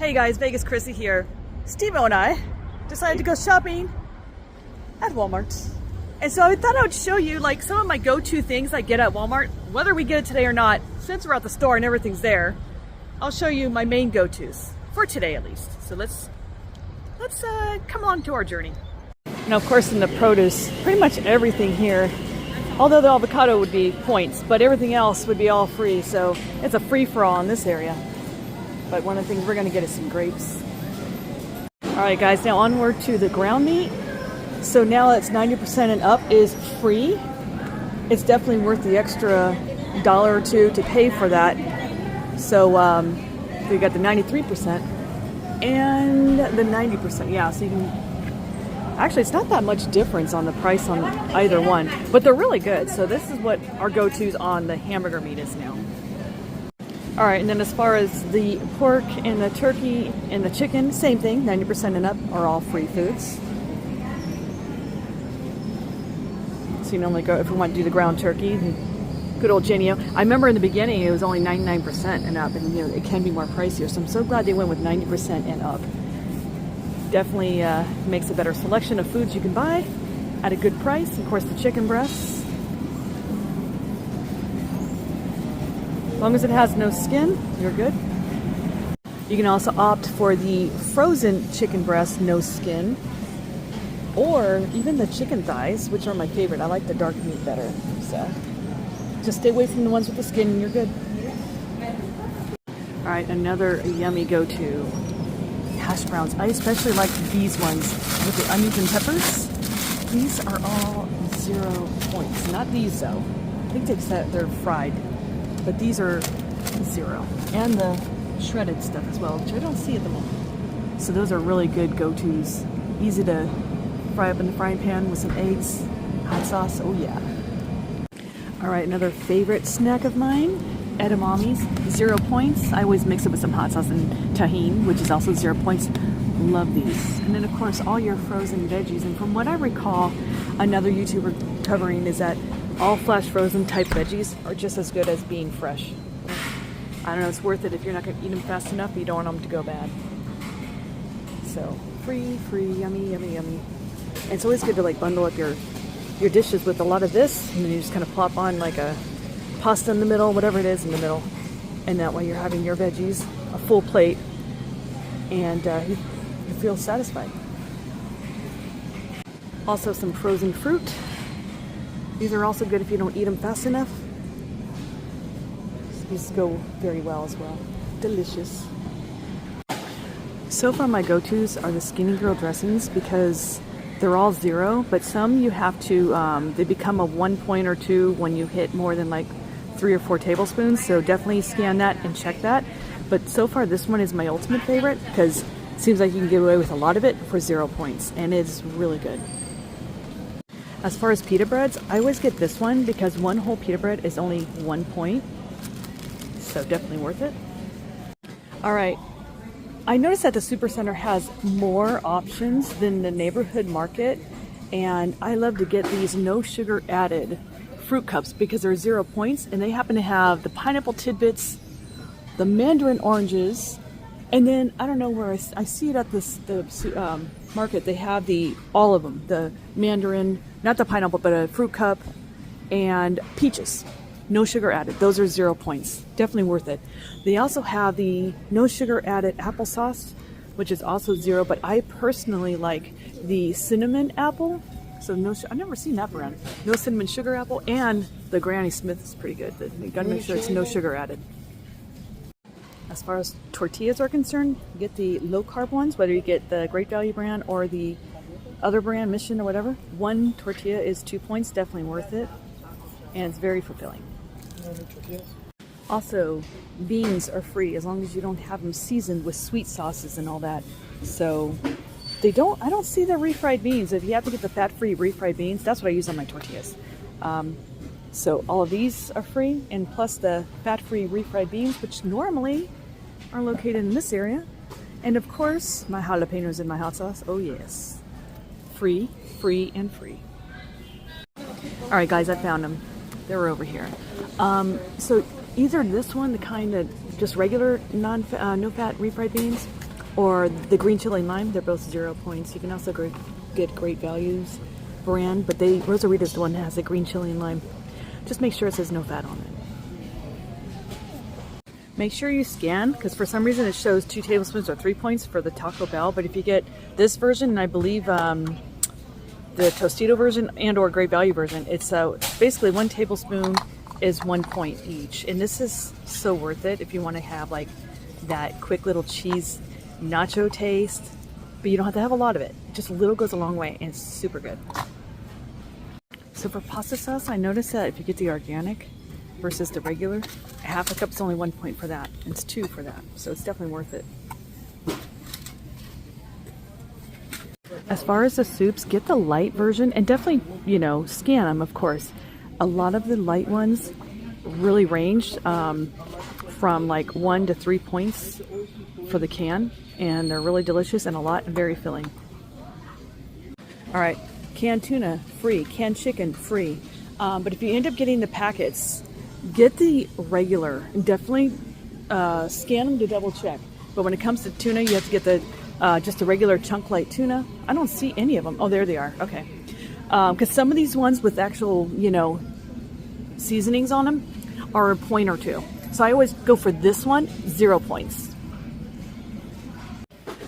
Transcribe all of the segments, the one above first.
Hey guys, Vegas Chrissy here. Steve-O and I decided to go shopping at Walmart. And so I thought I would show you like some of my go-to things I get at Walmart, whether we get it today or not. Since we're at the store and everything's there, I'll show you my main go-tos for today at least. So let's come along to our journey. Now, of course, in the produce, pretty much everything here, although the avocado would be points, but everything else would be all free. So it's a free-for-all in this area. But one of the things we're going to get is some grapes. All right, guys, now onward to the ground meat. So now it's 90% and up is free. It's definitely worth the extra $1 or $2 to pay for that. So we got the 93% and the 90%. Yeah, so you can, actually it's not that much difference on the price on either one, but they're really good. So this is what our go-tos on the hamburger meat is now. All right, and then as far as the pork and the turkey and the chicken, same thing, 90% and up are all free foods. So you normally go, if we want to do the ground turkey, good old Jenny-O. I remember in the beginning it was only 99% and up, and you know it can be more pricier. So I'm so glad they went with 90% and up. Definitely makes a better selection of foods you can buy at a good price. Of course, the chicken breasts. As long as it has no skin, you're good. You can also opt for the frozen chicken breast, no skin, or even the chicken thighs, which are my favorite. I like the dark meat better. So just stay away from the ones with the skin and you're good. All right, another yummy go-to, hash browns. I especially like these ones with the onions and peppers. These are all 0 points. Not these though. I think they're fried. But these are 0. And the shredded stuff as well, which I don't see at the moment. So those are really good go-tos. Easy to fry up in the frying pan with some eggs, hot sauce, oh yeah. All right, another favorite snack of mine, edamames, 0 points. I always mix it with some hot sauce and tahini, which is also 0 points. Love these. And then of course, all your frozen veggies. And from what I recall, another YouTuber covering is that all flash frozen type veggies are just as good as being fresh. I don't know, it's worth it if you're not going to eat them fast enough, but you don't want them to go bad. So free, yummy, yummy, yummy. And it's always good to like bundle up your dishes with a lot of this, and then you just kind of plop on like a pasta in the middle, whatever it is in the middle. And that way you're having your veggies, a full plate, and you feel satisfied. Also some frozen fruit. These are also good if you don't eat them fast enough. These go very well as well. Delicious. So far my go-tos are the Skinny Girl dressings because they're all 0, but some you have to, they become a 1 point or 2 when you hit more than like 3 or 4 tablespoons. So definitely scan that and check that. But so far this one is my ultimate favorite because it seems like you can get away with a lot of it for 0 points, and it's really good. As far as pita breads, I always get this one because one whole pita bread is only 1 point. So definitely worth it. All right. I noticed that the Supercenter has more options than the neighborhood market. And I love to get these no sugar added fruit cups because they're 0 points. And they happen to have the pineapple tidbits, the mandarin oranges, and then I don't know where I see it at the market. They have all of them, the mandarin, not the pineapple, but a fruit cup, and peaches. No sugar added. Those are 0 points. Definitely worth it. They also have the no sugar added applesauce, which is also 0, but I personally like the cinnamon apple. So I've never seen that brand. No cinnamon sugar apple, and the Granny Smith is pretty good. You gotta make sure it's no sugar added. As far as tortillas are concerned, you get the low carb ones, whether you get the Great Value brand or the other brand, Mission or whatever. One tortilla is 2 points, definitely worth it. And it's very fulfilling. Also, beans are free as long as you don't have them seasoned with sweet sauces and all that. So I don't see the refried beans. If you have to get the fat-free refried beans, that's what I use on my tortillas. So all of these are free, and plus the fat-free refried beans, which normally are located in this area. And of course, my jalapenos and my hot sauce. Oh yes. Free, and free. All right, guys, I found them. They were over here. So either this one, the kind of just regular no-fat refried beans, or the green chili and lime. They're both 0 points. You can also get Great Values brand, but Rosarita's the one that has the green chili and lime. Just make sure it says no fat on it. Make sure you scan, because for some reason it shows 2 tablespoons or 3 points for the Taco Bell, but if you get this version, and I believe the Tostito version and or Great Value version, it's basically 1 tablespoon is 1 point each. And this is so worth it if you want to have like that quick little cheese nacho taste, but you don't have to have a lot of it. Just a little goes a long way, and it's super good. So for pasta sauce, I noticed that if you get the organic versus the regular, half a cup is only 1 point for that. And it's 2 for that, so it's definitely worth it. As far as the soups, get the light version and definitely, you know, scan them, of course. A lot of the light ones really ranged from like 1 to 3 points for the can, and they're really delicious and very filling. All right, canned tuna, free. Canned chicken, free. But if you end up getting the packets, get the regular and definitely scan them to double check. But when it comes to tuna, you have to get the just the regular chunk light tuna. I don't see any of them. Oh, there they are. Okay. Because some of these ones with actual, you know, seasonings on them are a point or 2. So I always go for this one, 0 points.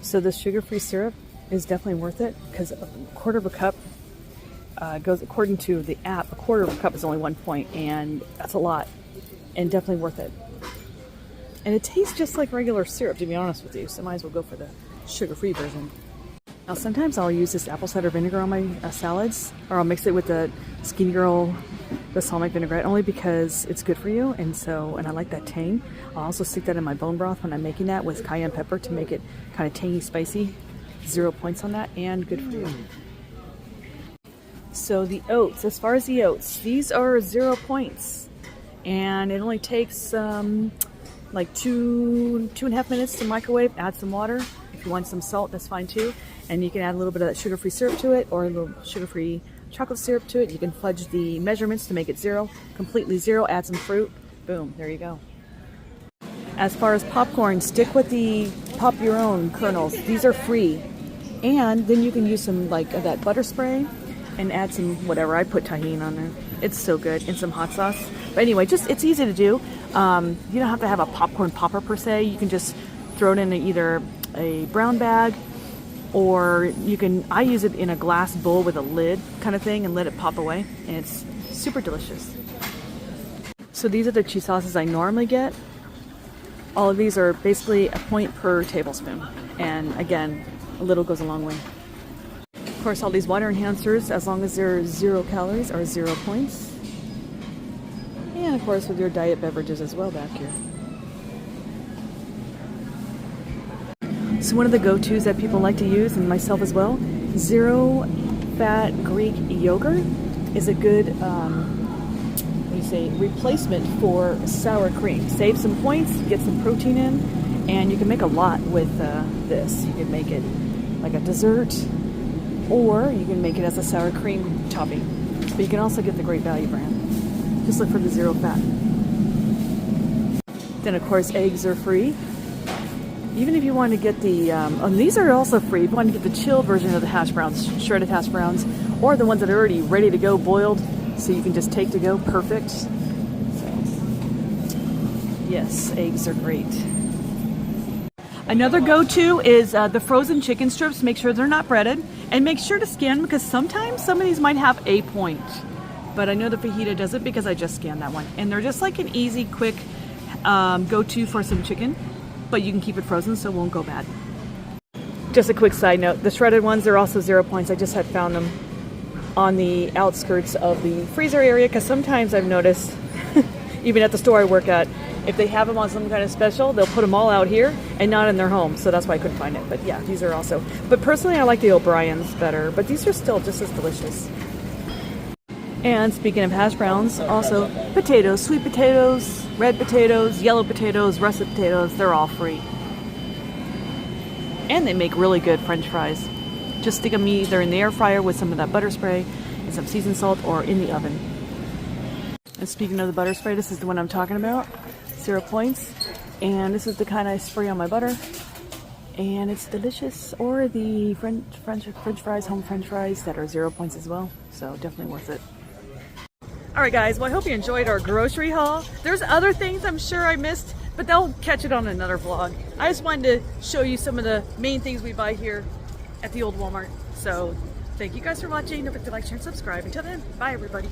So the sugar-free syrup is definitely worth it, because a quarter of a cup goes, according to the app, a quarter of a cup is only 1 point, and that's a lot, and definitely worth it. And it tastes just like regular syrup, to be honest with you, so might as well go for the sugar-free version. Now sometimes I'll use this apple cider vinegar on my salads, or I'll mix it with the Skinny Girl balsamic vinaigrette, only because it's good for you, and I like that tang. I'll also stick that in my bone broth when I'm making that with cayenne pepper to make it kind of tangy, spicy. 0 points on that, and good for you. So the oats, as far as the oats, these are 0 points, and it only takes like 2.5 minutes to microwave. Add some water. If you want some salt, that's fine too. And you can add a little bit of that sugar-free syrup to it, or a little sugar-free chocolate syrup to it. You can fudge the measurements to make it 0, completely 0. Add some fruit. Boom, there you go. As far as popcorn, stick with the Pop Your Own kernels. These are free. And then you can use some like that butter spray and add some whatever. I put tahini on there. It's so good. And some hot sauce. But anyway, it's easy to do. You don't have to have a popcorn popper per se. You can just throw it in either a brown bag, or I use it in a glass bowl with a lid kind of thing and let it pop away. And it's super delicious. So these are the cheese sauces I normally get. All of these are basically a point per tablespoon. And again, a little goes a long way. Of course, all these water enhancers, as long as they're 0 calories, are 0 points. And of course, with your diet beverages as well back here. So one of the go-tos that people like to use, and myself as well, 0-fat Greek yogurt is a good replacement for sour cream. Save some points, get some protein in, and you can make a lot with this. You can make it like a dessert, or you can make it as a sour cream topping. But you can also get the Great Value brand. Just look for the 0 fat. Then of course eggs are free. Even if you want to get the, these are also free. If you want to get the chilled version of the hash browns, shredded hash browns, or the ones that are already ready to go, boiled, so you can just take to go, perfect. So, yes, eggs are great. Another go-to is the frozen chicken strips. Make sure they're not breaded, and make sure to scan, because sometimes some of these might have a point. But I know the fajita does it because I just scanned that one. And they're just like an easy, quick go-to for some chicken, but you can keep it frozen so it won't go bad. Just a quick side note, the shredded ones are also 0 points. I just had found them on the outskirts of the freezer area, because sometimes I've noticed, even at the store I work at, if they have them on some kind of special, they'll put them all out here and not in their home. So that's why I couldn't find it. But yeah, these are also, but personally I like the O'Brien's better, but these are still just as delicious. And speaking of hash browns, also potatoes, sweet potatoes, red potatoes, yellow potatoes, russet potatoes, they're all free. And they make really good French fries. Just stick them either in the air fryer with some of that butter spray and some seasoned salt, or in the oven. And speaking of the butter spray, this is the one I'm talking about. 0 points. And this is the kind I spray on my butter. and it's delicious. Or the French fries, home French fries that are 0 points as well. So definitely worth it. All right, guys. Well, I hope you enjoyed our grocery haul. There's other things I'm sure I missed, but they'll catch it on another vlog. I just wanted to show you some of the main things we buy here at the old Walmart. So thank you guys for watching. Don't forget to like, share, and subscribe. Until then, bye everybody.